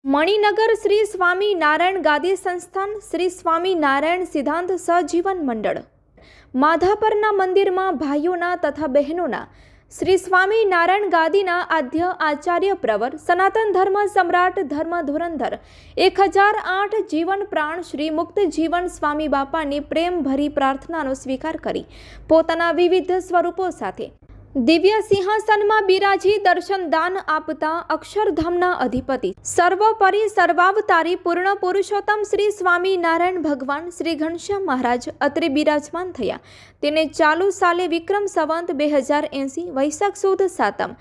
મણિનગર શ્રી સ્વામી નારાયણ ગાદી સંસ્થાન શ્રી સ્વામી નારાયણ સિદ્ધાંત સહજીવન મંડળ માધાપરના મંદિરમાં ભાઈઓના તથા બહેનોના શ્રી સ્વામી નારાયણ ગાદીના આદ્ય આચાર્ય પ્રવર સનાતન ધર્મ સમ્રાટ ધર્મ ધુરંધર 1008 જીવન પ્રાણ શ્રી મુક્ત જીવન સ્વામી બાપાની પ્રેમભરી પ્રાર્થનાનો સ્વીકાર કરી પોતાના વિવિધ સ્વરૂપો સાથે દિવ્ય સિંહાસનમાં બિરાજી દર્શન દાન આપતા અક્ષરધામના અધિપતિ સર્વોપરી સર્વાવતારી પૂર્ણ પુરુષોત્તમ શ્રી સ્વામી નારાયણ ભગવાન શ્રી ઘનશ્યામ મહારાજ અત્રે બિરાજમાન થયા. તેને ચાલુ સાલે વિક્રમ સંવત 2080 વૈશાખ સુદ સાતમ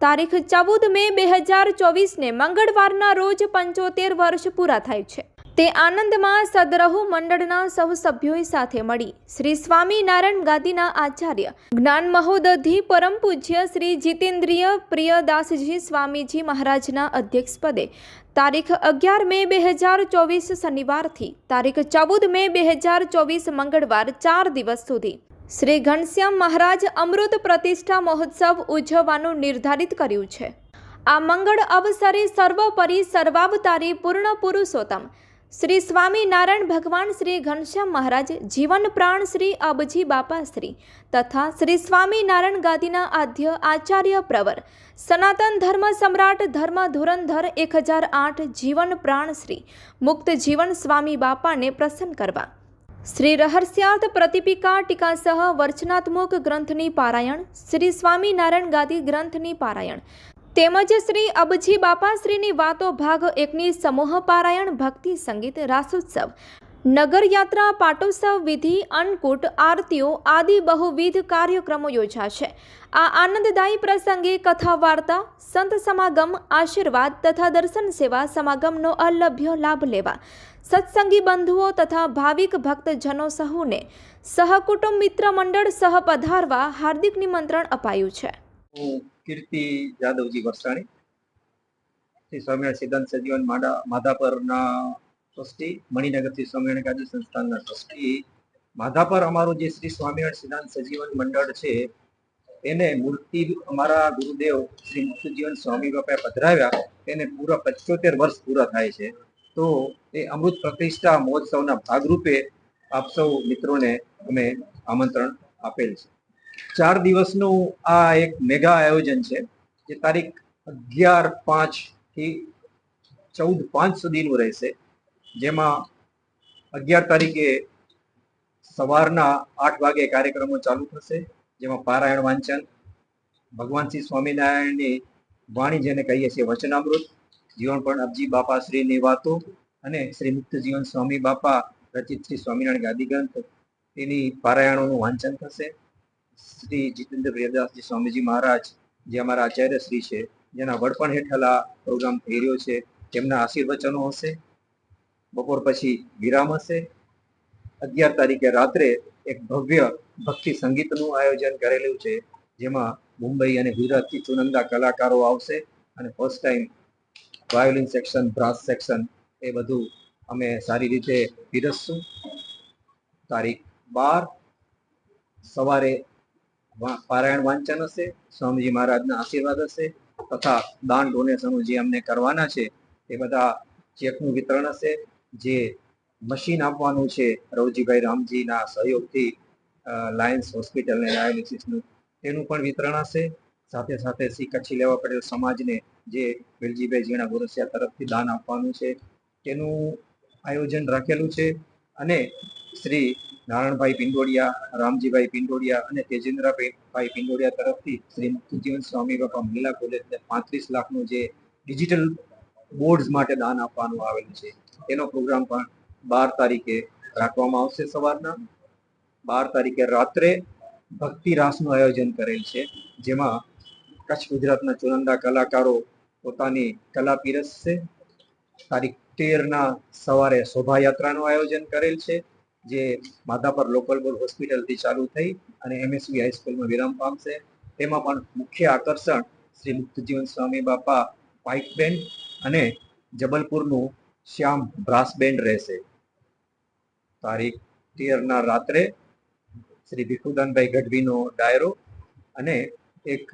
તારીખ 14 મે 2024ને મંગળવારના રોજ 75 વર્ષ પૂરા થાય છે. તે આનંદમાં સદરહુ મંડળના સૌ સભ્યોએ સાથે મળી શ્રી સ્વામી નારાયણ ગાદીના આચાર્ય જ્ઞાન મહોદધિ પરમ પૂજ્ય શ્રી જીતેન્દ્રિય પ્રિયદાસજી સ્વામીજી મહારાજના અધ્યક્ષપદે તારીખ 11 મે 2024 શનિવારથી તારીખ 14 મે 2024 મંગળવાર 4 દિવસ સુધી શ્રી ઘનશ્યામ મહારાજ અમૃત પ્રતિષ્ઠા મહોત્સવ ઉજવવાનું નિર્ધારિત કર્યું છે. આ મંગળ અવસરે સર્વોપરી સર્વાવતારી પૂર્ણ પુરુષોત્તમ શ્રી સ્વામી નારાયણ ભગવાન શ્રી ઘનશ્યામ મહારાજ જીવન પ્રાણ શ્રી અબજી બાપા શ્રી તથા શ્રી સ્વામી નારાયણ ગાદીના આદ્ય આચાર્ય પ્રવર સનાતન ધર્મ સમ્રાટ ધર્મ ધુરંધર 1008 જીવન પ્રાણ શ્રી મુક્ત જીવન સ્વામી બાપાને પ્રસન્ન કરવા શ્રી રહસ્યાર્થ પ્રતિપિકા ટીકાસહ વર્ચનાત્મક ગ્રંથની પારાયણ શ્રી સ્વામી નારાયણ ગાદી ગ્રંથની પારાયણ તેમજ શ્રી અબજી બાપાશ્રીની વાતો ભાગ 1ની સમૂહ પારાયણ ભક્તિ સંગીત રાસોત્સવ નગર યાત્રા પાટોત્સવ વિધિ અન્નકૂટ આરતીઓ આદિ બહુવિધ કાર્યક્રમો યોજાશે. આ આનંદદાયી પ્રસંગે કથા વાર્તા સંત સમાગમ આશીર્વાદ તથા દર્શન સેવા સમાગમનો અલભ્ય લાભ લેવા સત્સંગી બંધુઓ તથા ભાવિક ભક્તજનો સહુને સહકુટુંબ મિત્ર મંડળ સહ પધારવા હાર્દિક નિમંત્રણ અપાયું છે. કીર્તિ જાદવજી વરસાણી શ્રી સ્વામિનારાયણ સિદ્ધાંત સજીવન માધાપરના ટ્રસ્ટી, મણિનગર શ્રી સ્વામિનારાયણ ગાદી સંસ્થાનના ટ્રસ્ટી. માધાપર અમારું જે શ્રી સ્વામિનારાયણ સિદ્ધાંત સજીવન મંડળ છે એને મૂર્તિ અમારા ગુરુદેવ શ્રી મુક્તજીવન સ્વામી બાપાએ પધરાવ્યા તેને પૂરા 75 વર્ષ પૂરા થાય છે. તો એ અમૃત પ્રતિષ્ઠા મહોત્સવના ભાગરૂપે આપ સૌ મિત્રોને અમે આમંત્રણ આપેલ છે. 4 દિવસનું આ એક મેગા આયોજન છે જે તારીખ 11/5 થી 14/5 સુધીનું રહેશે. જેમાં 11 તારીખે સવારના 8 વાગે કાર્યક્રમો ચાલુ થશે, જેમાં પારાયણ વાંચન, ભગવાન શ્રી સ્વામિનારાયણની વાણી જેને કહીએ છીએ વચનામૃત, જીવન પણ અબજી બાપાશ્રીની વાતો અને શ્રી મુક્ત જીવન સ્વામી બાપા રચિત શ્રી સ્વામિનારાયણ ગાદી ગ્રંથ તેની પારાયણોનું વાંચન થશે. શ્રી જીતેન્દ્ર પ્રિયદાસજી સ્વામીજી મહારાજ જે અમારા આચાર્ય શ્રી છે, જેના વડપણ હેઠળ આ પ્રોગ્રામ થઈ રહ્યો છે, તેમના આશીર્વચનો હશે. બપોર પછી વિરામ હશે. 11 તારીખે રાત્રે એક ભવ્ય ભક્તિ સંગીતનું આયોજન કરેલું છે, જેમાં મુંબઈ અને ગુજરાતથી ચુનંદા કલાકારો આવશે અને first time violin section, brass section A બધું અમે સારી રીતે પીરસશું. તારીખ 12 સવારે પારાયણ વાંચન હશે, સ્વામીજી મહારાજના આશીર્વાદ હશે તથા દાન ડોનેશનો જે અમને કરવાના છે એ બધા ચેકનું વિતરણ હશે. જે મશીન આપવાનું છે રવજીભાઈ રામજીના સહયોગથી લાયન્સ હોસ્પિટલ અને ડાયાલિસિસનું તેનું પણ વિતરણ હશે. સાથે સાથે શ્રી કચ્છી લેવા પટેલ સમાજને જે વેલજીભાઈ જીણા ગોરસિયા તરફથી દાન આપવાનું છે તેનું આયોજન રાખેલું છે. અને શ્રી નારાયણભાઈ પિંડોડિયા, રામજીભાઈ પિંડોડિયા અને તેજેન્દ્રભાઈ પિંડોડિયા તરફથી શ્રી મુક્તજીવન સ્વામી બાપા મહિલા કોલેજને 35 લાખનું જે ડિજિટલ બોર્ડ્સ માટે દાન આપવાનું આવેલું છે તેનો પ્રોગ્રામ પણ 12 તારીખે રાખવામાં આવશે. સવારના 12 તારીખે રાત્રે ભક્તિ રાસનું આયોજન કરેલ છે, જેમાં કચ્છ ગુજરાતના ચુનંદા કલાકારો પોતાની કલા પીરસશે. તારીખ 13ના સવારે શોભાયાત્રાનું આયોજન કરેલ છે, જે માધાપર લોકલ બોર્ડ હોસ્પિટલથી ચાલુ થઈ અને MSV હાઈસ્કૂલમાં વિરામ પામશે. તેમાં પણ મુખ્ય આકર્ષણ શ્રી મુક્તજીવન સ્વામી બાપા પાઇપ બેન્ડ અને જબલપુરનું શ્યામ બ્રાસ બેન્ડ રહેશે. તારીખ 13ના રાત્રે શ્રી ભીખુદાનભાઈ ગઢવીનો ડાયરો અને એક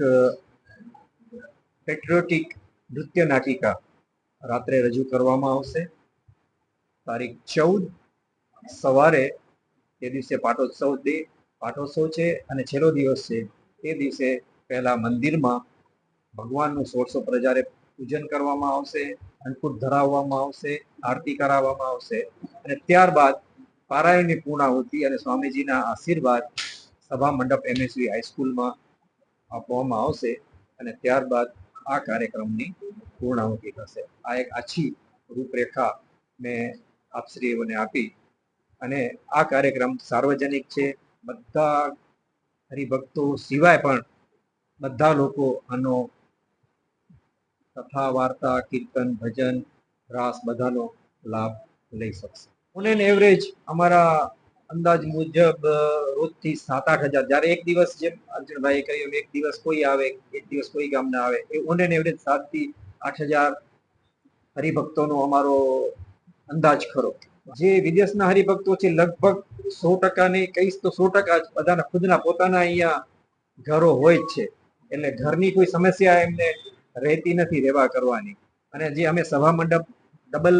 પેટ્રિયોટિક નૃત્ય નાટિકા રાત્રે રજૂ કરવામાં આવશે. તારીખ 14 સવારે તે દિવસે પાટોત્સવ છે અને છેલ્લો દિવસ છે. તે દિવસે પહેલા મંદિરમાં ભગવાનનું 1600 પ્રજારે પૂજન કરવામાં આવશે, અન્નકૂટ ધરાવવામાં આવશે, આરતી કરાવવામાં આવશે અને ત્યારબાદ પારાયણની પૂર્ણાહુતિ અને સ્વામીજીના આશીર્વાદ સભા મંડપ MSV હાઈસ્કૂલમાં આપવામાં આવશે અને ત્યારબાદ આ કાર્યક્રમની પૂર્ણાહુતિ થશે. આ એક આછી રૂપરેખા મેં આપશ્રીઓને આપી અને આ કાર્યક્રમ સાર્વજનિક છે. બધા હરિભક્તો સિવાય પણ બધા લોકો આનો કથા, વાર્તા, કીર્તન, ભજન, રાસ બધાનો લાભ લઈ શકશે. ઓન એન એવરેજ અમારા અંદાજ મુજબ રોજથી 7-8 હજાર, જ્યારે એક દિવસ જેમ અર્જુનભાઈએ કહ્યું એક દિવસ કોઈ આવે, એક દિવસ કોઈ ગામના આવે, એ ઓન એન એવરેજ 7 થી 8 હજાર હરિભક્તોનો અમારો અંદાજ ખરો. જે વિદેશના હરિભક્તો છે લગભગ 100% નહીં કહીશ તો 100% બધાના ખુદના પોતાના અહીંયા ઘરો હોય જ છે, એટલે ઘરની કોઈ સમસ્યા એમને રહેતી નથી રહેવા કરવાની. અને જે અમે સભા મંડપ ડબલ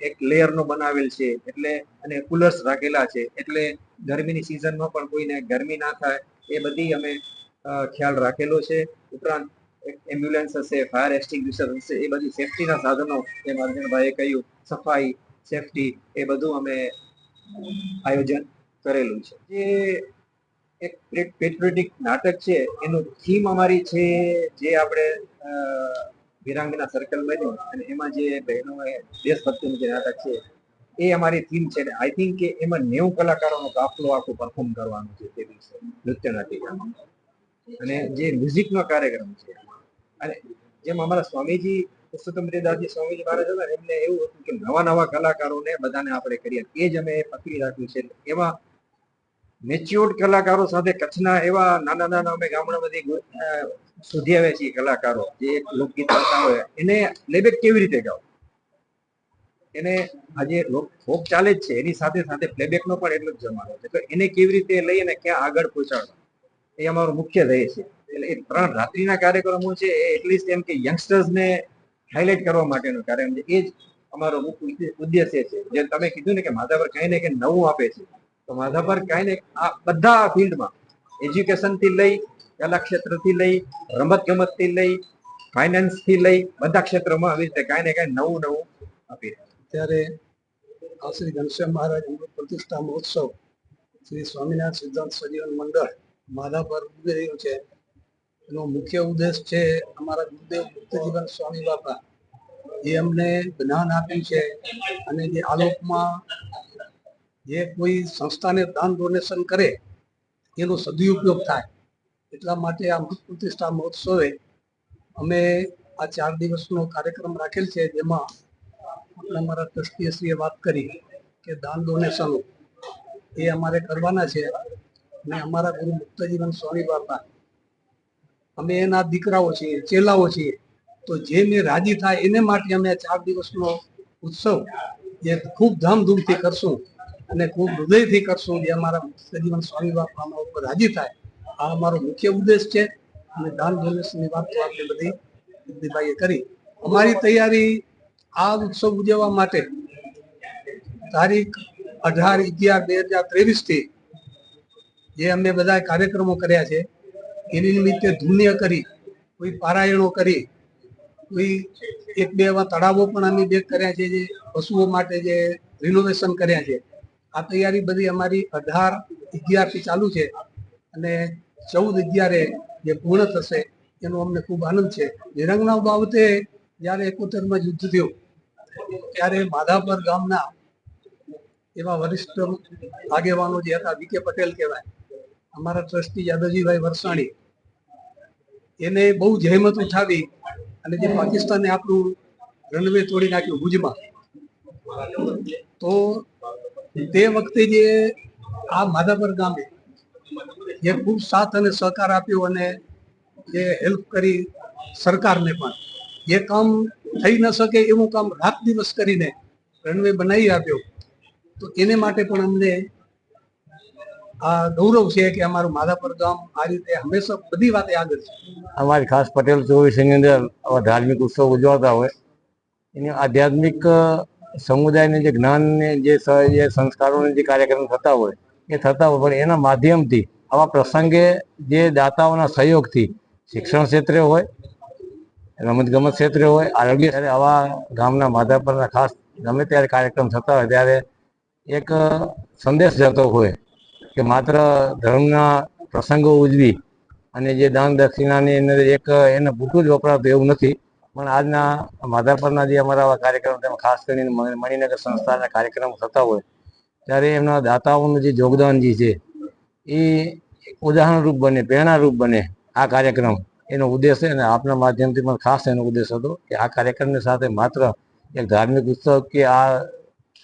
એક લેયરનો બનાવેલ છે એટલે અને કુલર્સ રાખેલા છે એટલે ગરમીની સિઝનમાં પણ કોઈને ગરમી ના થાય એ બધી અમે ખ્યાલ રાખેલો છે. ઉપરાંત એમ્બ્યુલન્સ હશે, ફાયર એક્સટિંગ્વિશર હશે, એ બધી સેફટીના સાધનો જેમ અર્જુનભાઈએ કહ્યું સફાઈ, સેફટી, એ બધું અમે આયોજન કરેલું છે. જે એક પેટ્રિયોટિક નાટક છે એનું થીમ અમારી છે જે આપણે વિરાંગના સર્કલ બન્યું અને એમાં જે બહેનોએ દેશભક્તિનું જે નાટક છે એ અમારી થીમ છે. આઈ થિંક કે એમાં 90 કલાકારોનો કાફલો આખો પરફોર્મ કરવાનો છે તે દિવસે નૃત્ય નાટિકામાં. અને જે મ્યુઝિકનો કાર્યક્રમ છે અને જેમ અમારા સ્વામીજી પુરુષોત્તમદાસજી સ્વામીજી મહારાજ હતા એમને એવું હતું કે નવા કલાકારોને બધાને આપણે કરીએ, એ જ અમે પકડી રાખ્યું છે. એમાં મેચ્યોર્ડ કલાકારો સાથે કચ્છના એવા નાના અમે ગામડામાંથી શોધી આવ્યા છીએ કલાકારો જે એક લોકગીત ગાતા હોય એને પ્લેબેક કેવી રીતે ગાવ, એને આજે ફોક ચાલે જ છે એની સાથે સાથે પ્લેબેકનો પણ એટલો જ જમાનો છે, તો એને કેવી રીતે લઈ અને ક્યાં આગળ પહોંચાડવા એ અમારો મુખ્ય ધ્યેય છે. એટલે એ 3 રાત્રિના કાર્યક્રમો છે એ એટલીસ્ટ એમ કે યંગસ્ટર્સને હાઇલાઇટ કરવા માટેનું કાર્યક્રમ છે. એ જ અમારો મુખ્ય ઉદ્દેશ્ય છે. જેમ તમે કીધું ને કે માધાપર કંઈ ને કંઈ નવું આપે છે, તો માધાપર કાંઈ ને આ બધા ફિલ્ડમાં એજ્યુકેશનથી લઈ, કલા ક્ષેત્રથી લઈ, રમત ગમતથી લઈ, ફાઇનાન્સથી લઈ બધા ક્ષેત્રોમાં આવી રીતે કાંઈ ને કાંઈ નવું આપી રહ્યા. ત્યારે આ શ્રી ઘનશ્યામ મહારાજ અમૃત પ્રતિષ્ઠા મહોત્સવ શ્રી સ્વામિનારાયણ સિદ્ધાંત સજીવન મંડળ માધાપર ઉજવી રહ્યું છે. એનો મુખ્ય ઉદ્દેશ છે અમારા ગુરુદેવ મુક્તજીવન સ્વામી બાપા જે અમને જ્ઞાન આપ્યું છે અને જે આલોકમાં જે કોઈ સંસ્થાને દાન ડોનેશન કરે એનો સદુપયોગ થાય એટલા માટે આ અમૃત પ્રતિષ્ઠા મહોત્સવે અમે આ 4 દિવસનો કાર્યક્રમ રાખેલ છે. જેમાં અમારા ટ્રસ્ટીશ્રીએ વાત કરી કે દાન ડોનેશન એ અમારે કરવાના છે અને અમારા ગુરુ મુક્તજીવન સ્વામી બાપા અમે એના દીકરાઓ છીએ, ચેલાઓ છીએ, તો જેને રાજી થાય એને માટે અમે 4 દિવસનો ઉત્સવ જે ખૂબ ધામધૂમથી કરશું અને ખૂબ હૃદયથી કરશું, જે અમારા મુક્તજીવન સ્વામી બાપા અમારા ઉપર રાજી થાય, આ અમારો મુખ્ય ઉદ્દેશ છે. અને દાન ડોનેશનની વાત તો આપણે બધી દીદીભાઈએ કરી. અમારી તૈયારી આ ઉત્સવ ઉજવવા માટે તારીખ 18/11/2023 થી જે અમે બધા કાર્યક્રમો કર્યા છે એની નિમિત્તે ધુન્ય કરી, કોઈ પારાયણો કરી, કોઈ 1-2 એવા તળાવો પણ અમે બે કર્યા છે જે પશુઓ માટે જે રિનોવેશન કર્યા છે. આ તૈયારી બધી અમારી 18/11 થી ચાલુ છે અને 14/11 જે પૂર્ણ થશે એનો અમને ખૂબ આનંદ છે. વિરાંગના બાબતે જ્યારે 71માં યુદ્ધ થયું ત્યારે માધાપર ગામના એવા વરિષ્ઠ આગેવાનો જે હતા, VK પટેલ કહેવાય, અમારા ટ્રસ્ટી યાદવજીભાઈ વરસાણી, એને બહુ જહેમત ઉઠાવી અને જે પાકિસ્તાને આપણું રનવે તોડી નાખ્યું ભુજમાં, તો તે વખતે જે આ માધાપર ગામે જે ખૂબ સાથ અને સહકાર આપ્યો અને જે હેલ્પ કરી સરકારને પણ, જે કામ થઈ ન શકે એવું કામ રાત દિવસ કરીને રનવે બનાવી આપ્યો, તો એને માટે પણ અમને આ ગૌરવ છે કે અમારું માધાપર ગામ આ રીતે હંમેશા બધી વાતે આગળ છે. અમારી ખાસ પટેલ ચોવીસની અંદર આવા ધાર્મિક ઉત્સવ ઉજવાતા હોય એની આધ્યાત્મિક સમુદાયને જે જ્ઞાનને જે સંસ્કારોને જે કાર્યક્રમ થતા હોય એ થતા હોય, પણ એના માધ્યમથી આવા પ્રસંગે જે દાતાઓના સહયોગથી શિક્ષણ ક્ષેત્રે હોય, રમતગમત ક્ષેત્રે હોય, આરોગ્ય ક્ષેત્રે, આવા ગામના માધાપરના ખાસ ગમે ત્યારે કાર્યક્રમ થતા હોય ત્યારે એક સંદેશ જતો હોય કે માત્ર ધર્મના પ્રસંગો ઉજવી અને જે દાન દક્ષિણાની અંદર એક એને પૂરતું જ વપરાતું એવું નથી, પણ આજના માધાપરના જે અમારા કાર્યક્રમ તેમાં ખાસ કરીને મણિનગર સંસ્થાના કાર્યક્રમો થતા હોય ત્યારે એમના દાતાઓનું જે યોગદાન જે છે એ ઉદાહરણરૂપ બને, પ્રેરણારૂપ બને આ કાર્યક્રમ. એનો ઉદ્દેશ છે અને આપના માધ્યમથી પણ ખાસ એનો ઉદ્દેશ હતો કે આ કાર્યક્રમની સાથે માત્ર એક ધાર્મિક ઉત્સવ કે આ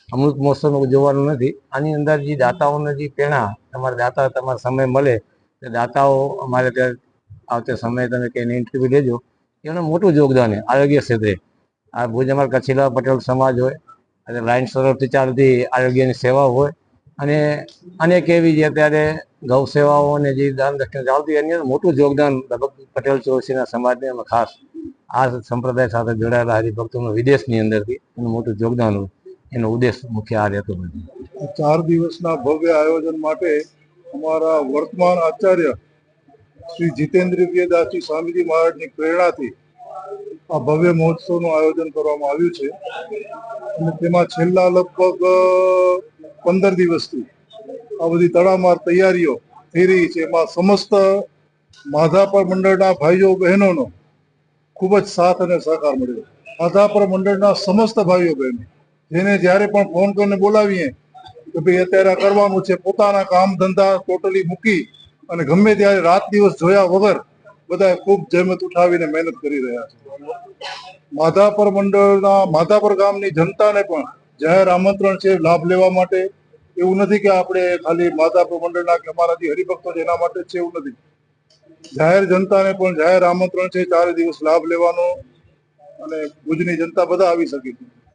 અમૃત મહોત્સવ ઉજવવાનું નથી, આની અંદર જે દાતાઓને જે પ્રેરણા, તમારા દાતા તમારો સમય મળે તે દાતાઓ અમારે ત્યાં આવતે સમયે તમે કે ઇન્ટરવ્યુ લેજો, એનું મોટું યોગદાન છે આરોગ્ય ક્ષેત્રે. આ ભુજ અમારા કચ્છીલા પટેલ સમાજ હોય અને લાયન્સ તરફથી ચાલતી આરોગ્યની સેવા હોય અને અનેક એવી જે અત્યારે ગૌ સેવાઓ અને જે દાન દક્ષિણા ચાલતી એની અંદર મોટું યોગદાન લગભગ પટેલ ચોરસીના સમાજને એમાં ખાસ આ સંપ્રદાય સાથે જોડાયેલા હરિભક્તોનું વિદેશની અંદરથી એનું મોટું યોગદાન હોય, એનો ઉદ્દેશ મુખ્ય આ રહેતો નથી. 4 દિવસના ભવ્ય આયોજન માટે અમારા વર્તમાન આચાર્ય શ્રી જીતેન્દ્ર દાસજી સ્વામીજી મહારાજની પ્રેરણાથી આ ભવ્ય મહોત્સવનું આયોજન કરવામાં આવ્યું છે અને તેમાં છેલ્લા લગભગ 15 દિવસથી આ બધી તડામાર તૈયારીઓ થઈ રહી છે. એમાં સમસ્ત માધાપર મંડળના ભાઈઓ બહેનોનો ખૂબ જ સાથ અને સહકાર મળ્યો. માધાપર મંડળના સમસ્ત ભાઈઓ બહેનો જેને જ્યારે પણ ફોન કરીને બોલાવીએ કે ભાઈ અત્યારે કરવાનું છે, પોતાના કામ ધંધા ટોટલી મૂકી અને ગમે ત્યારે રાત દિવસ જોયા વગર બધા ખૂબ જહેમત ઉઠાવીને મહેનત કરી રહ્યા છે. માધાપર મંડળના માધાપર ગામની જનતાને પણ જાહેર આમંત્રણ છે લાભ લેવા માટે. એવું નથી કે આપણે ખાલી માધાપર મંડળના કે અમારા જે હરિભક્તો છે એના માટે જ છે, એવું નથી. જાહેર જનતાને પણ જાહેર આમંત્રણ છે 4 દિવસ લાભ લેવાનો અને ભુજની જનતા બધા આવી શકે છે.